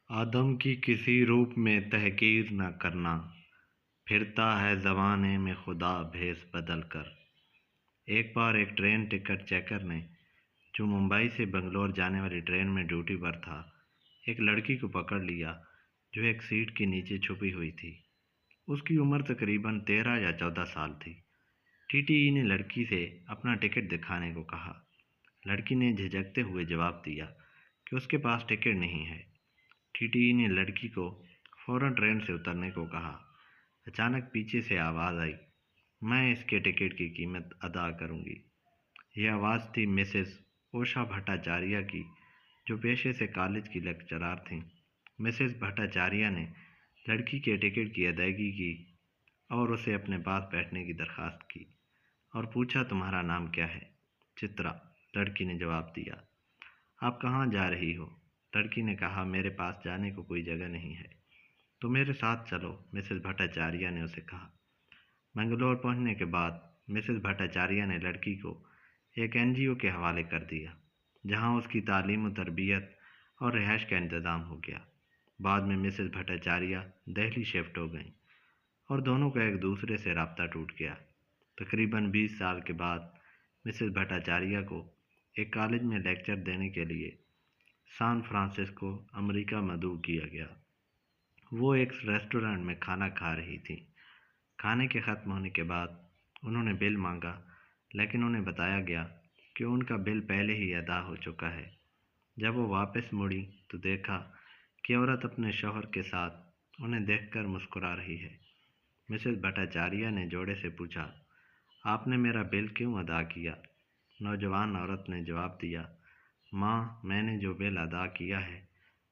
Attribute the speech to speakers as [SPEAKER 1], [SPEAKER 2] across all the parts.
[SPEAKER 1] آدم کی کسی روپ میں تحقیر نہ کرنا، پھرتا ہے زمانے میں خدا بھیس بدل کر۔ ایک بار ایک ٹرین ٹکٹ چیکر نے، جو ممبئی سے بنگلور جانے والی ٹرین میں ڈیوٹی پر تھا، ایک لڑکی کو پکڑ لیا جو ایک سیٹ کے نیچے چھپی ہوئی تھی۔ اس کی عمر تقریباً 13 یا 14 سال تھی۔ ٹی ٹی ای نے لڑکی سے اپنا ٹکٹ دکھانے کو کہا۔ لڑکی نے جھجکتے ہوئے جواب دیا کہ اس کے پاس ٹکٹ نہیں ہے۔ ٹی ٹی ای نے لڑکی کو فوراً ٹرین سے اترنے کو کہا۔ اچانک پیچھے سے آواز آئی، میں اس کے ٹکٹ کی قیمت ادا کروں گی۔ یہ آواز تھی مسز اوشا بھٹاچاریہ کی، جو پیشے سے کالج کی لیکچرار تھیں۔ مسز بھٹاچاریہ نے لڑکی کے ٹکٹ کی ادائیگی کی اور اسے اپنے پاس بیٹھنے کی درخواست کی اور پوچھا، تمہارا نام کیا ہے؟ چترا، لڑکی نے جواب دیا۔ آپ کہاں جا رہی ہو؟ لڑکی نے کہا، میرے پاس جانے کو کوئی جگہ نہیں ہے۔ تو میرے ساتھ چلو، مسز بھٹاچاریہ نے اسے کہا۔ بنگلور پہنچنے کے بعد مسز بھٹاچاریہ نے لڑکی کو ایک این جی او کے حوالے کر دیا، جہاں اس کی تعلیم و تربیت اور رہائش کا انتظام ہو گیا۔ بعد میں مسز بھٹاچاریہ دہلی شفٹ ہو گئیں اور دونوں کا ایک دوسرے سے رابطہ ٹوٹ گیا۔ تقریباً 20 سال کے بعد مسز بھٹاچاریہ کو ایک کالج میں لیکچر دینے کے لیے سان فرانسسکو، امریکہ مدعو کیا گیا۔ وہ ایک ریسٹورانٹ میں کھانا کھا رہی تھیں۔ کھانے کے ختم ہونے کے بعد انہوں نے بل مانگا، لیکن انہیں بتایا گیا کہ ان کا بل پہلے ہی ادا ہو چکا ہے۔ جب وہ واپس مڑی تو دیکھا کہ عورت اپنے شوہر کے ساتھ انہیں دیکھ کر مسکرا رہی ہے۔ مسز بھٹاچاریہ نے جوڑے سے پوچھا، آپ نے میرا بل کیوں ادا کیا؟ نوجوان عورت نے جواب دیا، ماں، میں نے جو بل ادا کیا ہے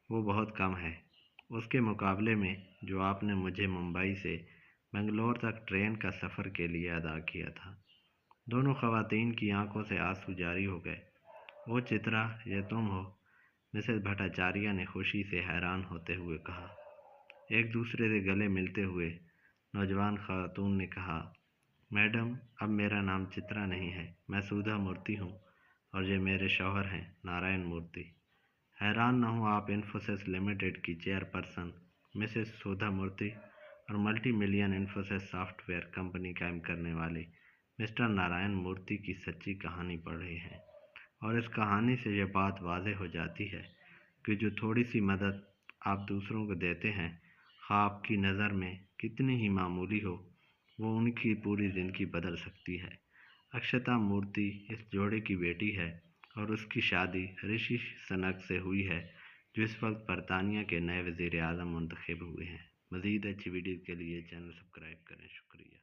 [SPEAKER 1] وہ بہت کم ہے، اس کے مقابلے میں جو آپ نے مجھے ممبئی سے بنگلور تک ٹرین کا سفر کے لیے ادا کیا تھا۔ دونوں خواتین کی آنکھوں سے آنسو جاری ہو گئے۔ وہ چترا، یہ تم ہو؟ مسز بھٹاچاریہ نے خوشی سے حیران ہوتے ہوئے کہا۔ ایک دوسرے سے گلے ملتے ہوئے نوجوان خاتون نے کہا، میڈم، اب میرا نام چترا نہیں ہے، میں سودھا مورتی ہوں اور یہ میرے شوہر ہیں، نارائن مورتی۔ حیران نہ ہوں، آپ انفوسس لمیٹڈ کی چیئرپرسن مسز سودھا مورتی اور multi million Infosys soft where company قائم کرنے والے مسٹر نارائن مورتی کی سچی کہانی پڑھ رہے ہیں، اور اس کہانی سے یہ بات واضح ہو جاتی ہے کہ جو تھوڑی سی مدد آپ دوسروں کو دیتے ہیں، خواہ آپ کی نظر میں کتنی ہی معمولی ہو، وہ ان کی پوری زندگی بدل سکتی ہے۔ اکشتا مورتی اس جوڑے کی بیٹی ہے اور اس کی شادی رشی سنک سے ہوئی ہے، جو اس وقت برطانیہ کے نئے وزیر اعظم منتخب ہوئے ہیں۔ مزید اچھی ویڈیو کے لیے چینل سبسکرائب کریں۔ شکریہ۔